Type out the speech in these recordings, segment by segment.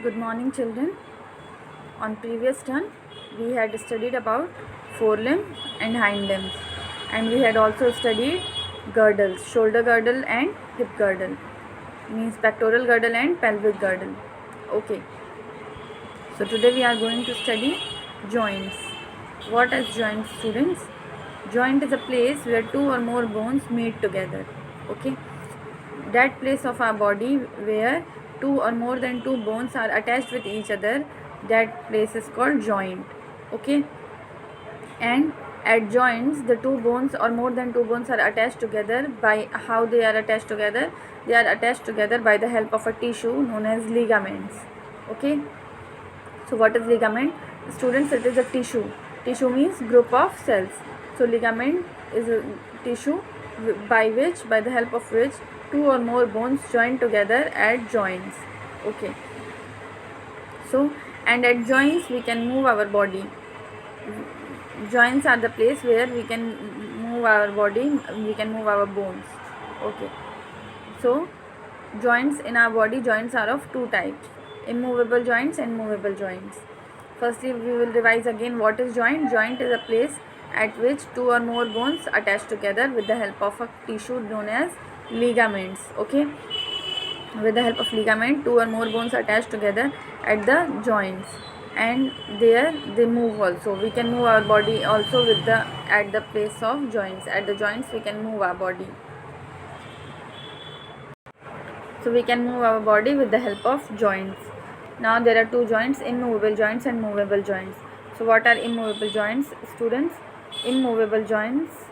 Good morning, children. On previous turn, we had studied about forelimb and hind limbs, and we had also studied girdles, shoulder girdle and hip girdle, means pectoral girdle and pelvic girdle. Okay, so today we are going to study joints. What is joints, students? Joint is a place where two or more bones meet together. Okay, that place of our body where two or more than two bones are attached with each other, that place is called joint. Okay, and at joints the two bones or more than two bones are attached together. By how they are attached together? They are attached together by the help of a tissue known as ligaments. Okay, so what is ligament, students? It is a tissue means group of cells. So ligament is a tissue by the help of which two or more bones join together at joints. Okay, so and at joints we can move our body. Joints are the place where we can move our body, we can move our bones. Okay, so joints in our body, joints are of two types: immovable joints and movable joints. Firstly, we will revise again what is joint. Joint is a place at which two or more bones attach together with the help of a tissue known as ligaments. Okay, with the help of ligament, two or more bones attached together at the joints, and there they move also. We can move our body also with the at the place of joints. At the joints we can move our body. So we can move our body with the help of joints. Now there are two joints: immovable joints and movable joints. So what are immovable joints, students? Immovable joints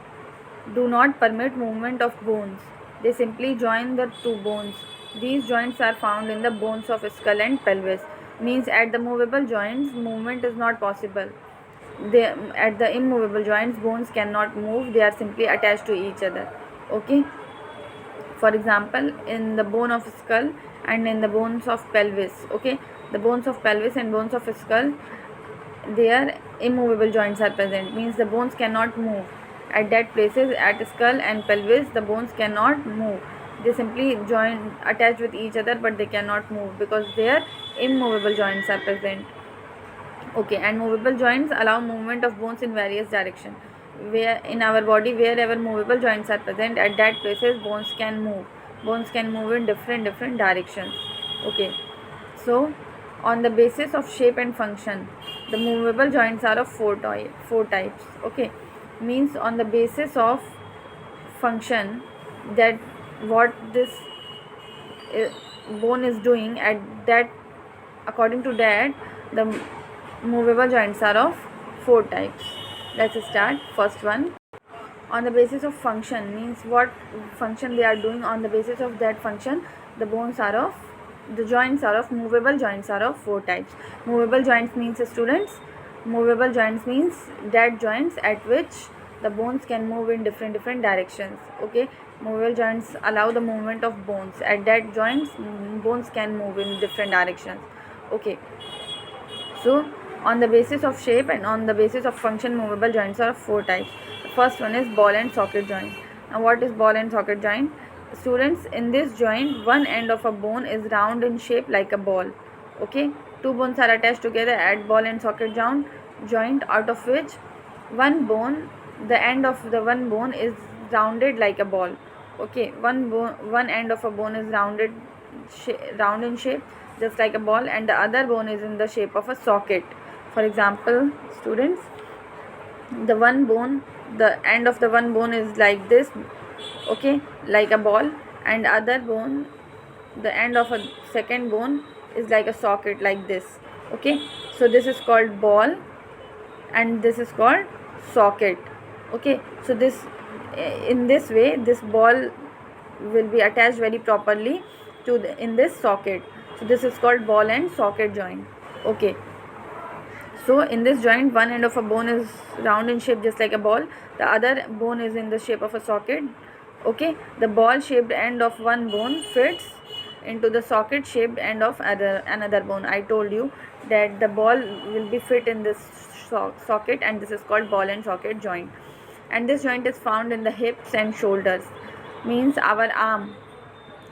do not permit movement of bones. They simply join the two bones. These joints are found in the bones of skull and pelvis. Means at the movable joints, movement is not possible. At the immovable joints, bones cannot move. They are simply attached to each other. Okay. For example, in the bone of skull and in the bones of pelvis. Okay, the bones of pelvis and bones of skull, their immovable joints are present. Means the bones cannot move at that places. At skull and pelvis the bones cannot move. They simply join attach with each other, but they cannot move because their immovable joints are present. Okay, and movable joints allow movement of bones in various directions. Where in our body, wherever movable joints are present, at that places bones can move. Bones can move in different directions. Okay, so on the basis of shape and function, the movable joints are of four types. Okay, means on the basis of function, that what this bone is doing at that, according to that, the movable joints are of four types. Let's start. First one, on the basis of function, means what function they are doing. On the basis of that function, the joints are of movable joints are of four types. Movable joints means, students, movable joints means that joints at which the bones can move in different directions. Okay, movable joints allow the movement of bones. At that joints, bones can move in different directions. Okay, so on the basis of shape and on the basis of function, movable joints are of four types. The first one is ball and socket joint. Now what is ball and socket joint? Students, in this joint, one end of a bone is round in shape like a ball. Okay, two bones are attached together at ball and socket joint, out of which one bone, the end of the one bone is rounded like a ball. Okay, one end of a bone is round in shape just like a ball, and the other bone is in the shape of a socket. For example, students, the end of the one bone is like this. Okay, like a ball, and other bone, the end of a second bone is like a socket like this. Okay, so this is called ball and this is called socket. Okay, so this, in this way, this ball will be attached very properly to in this socket. So this is called ball and socket joint. Okay, so in this joint, one end of a bone is round in shape just like a ball, the other bone is in the shape of a socket. Okay, the ball shaped end of one bone fits into the socket shaped end of another bone. I told you that the ball will be fit in this socket, and this is called ball and socket joint. And this joint is found in the hips and shoulders. Means our arm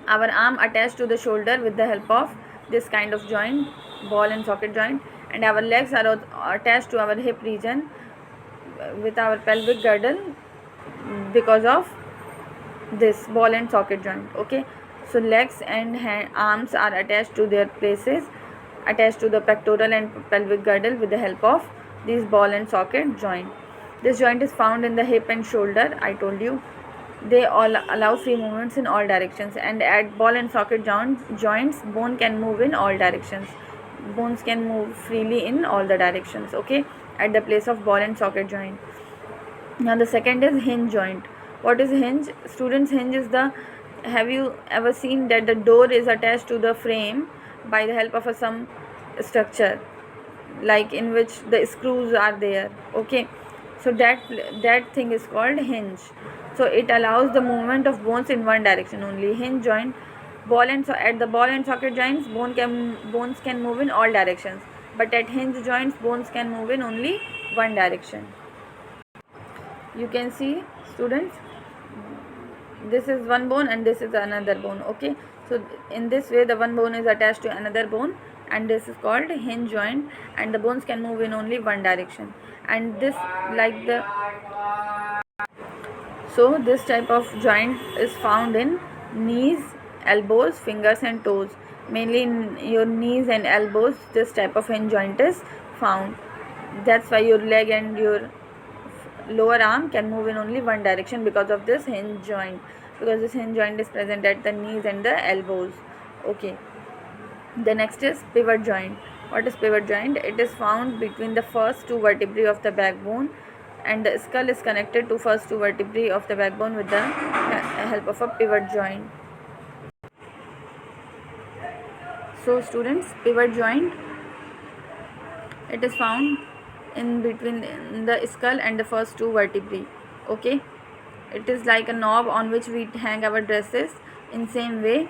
attached to the shoulder with the help of this kind of joint, ball and socket joint, and our legs are attached to our hip region with our pelvic girdle because of this ball and socket joint. Okay, so legs and arms are attached to their places, attached to the pectoral and pelvic girdle with the help of this ball and socket joint. This joint is found in the hip and shoulder. I told you they all allow free movements in all directions, and at ball and socket joints bone can move in all directions. Bones can move freely in all the directions. Okay, at the place of ball and socket joint. Now the second is hinge joint. What is hinge? Students, hinge is the, have you ever seen that the door is attached to the frame by the help of some structure, like in which the screws are there? Okay, so that thing is called hinge. So it allows the movement of bones in one direction only. Hinge joint, at the ball and socket joints, bones can move in all directions, but at hinge joints bones can move in only one direction. You can see, students, this is one bone and this is another bone. Okay, so in this way the one bone is attached to another bone, and this is called hinge joint, and the bones can move in only one direction. And this, like the, so this type of joint is found in knees, elbows, fingers and toes. Mainly in your knees and elbows this type of hinge joint is found. That's why your leg and your lower arm can move in only one direction because of this hinge joint, because this hinge joint is present at the knees and the elbows. Okay, the next is pivot joint. What is pivot joint? It is found between the first two vertebrae of the backbone, and the skull is connected to first two vertebrae of the backbone with the help of a pivot joint. So students, pivot joint, it is found in between the skull and the first two vertebrae. Okay, it is like a knob on which we hang our dresses. In same way,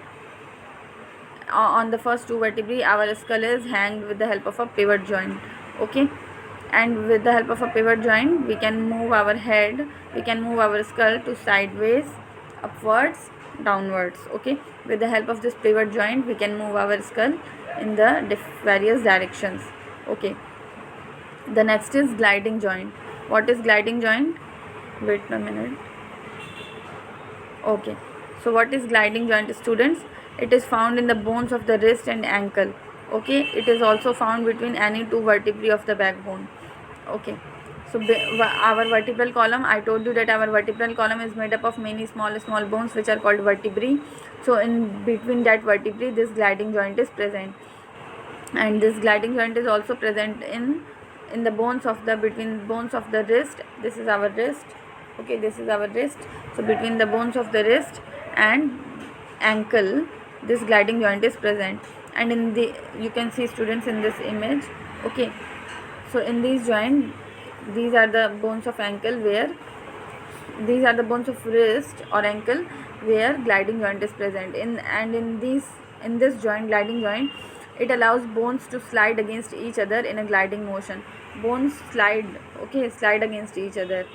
on the first two vertebrae our skull is hanged with the help of a pivot joint. Okay, and with the help of a pivot joint we can move our head, we can move our skull to sideways, upwards, downwards. Okay, with the help of this pivot joint we can move our skull in the various directions. Okay, the next is gliding joint. What is gliding joint? Wait a minute. Okay, so what is gliding joint, students? It is found in the bones of the wrist and ankle. Okay, it is also found between any two vertebrae of the backbone. Okay, so our vertebral column, I told you that our vertebral column is made up of many small bones which are called vertebrae. So in between that vertebrae this gliding joint is present, and this gliding joint is also present in the bones of the, between bones of the wrist. This is our wrist. Okay, this is our wrist. So between the bones of the wrist and ankle this gliding joint is present, and in the, you can see, students, in this image. Okay, so in these joint, these are the bones of ankle where, these are the bones of wrist or ankle where gliding joint is present in, and in this joint, gliding joint, it allows bones to slide against each other in a gliding motion. Bones slide, okay, slide against each other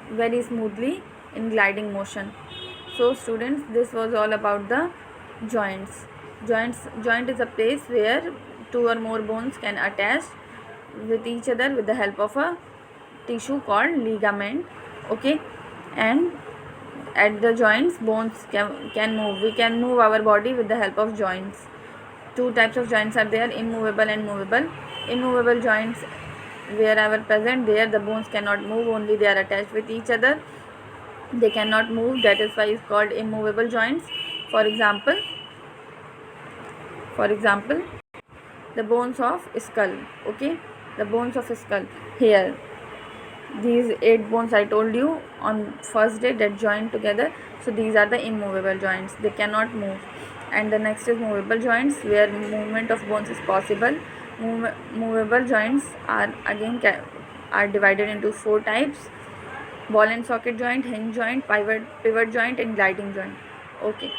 very smoothly in gliding motion. So students, this was all about the joints. Joint is a place where two or more bones can attach with each other with the help of a tissue called ligament. Okay, and at the joints bones can move. We can move our body with the help of joints. Two types of joints are there, immovable and movable. Immovable joints, wherever present, there the bones cannot move, only they are attached with each other, they cannot move. That is why it's called immovable joints. For example, the bones of skull. Okay, the bones of skull, here these 8 bones I told you on first day that join together. So these are the immovable joints, they cannot move. And the next is movable joints, where movement of bones is possible. Movable joints are again are divided into 4 types: ball and socket joint, hinge joint, pivot joint and gliding joint. Okay,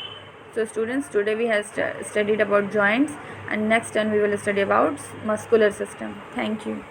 so students, today we have studied about joints, and next time we will study about muscular system. Thank you.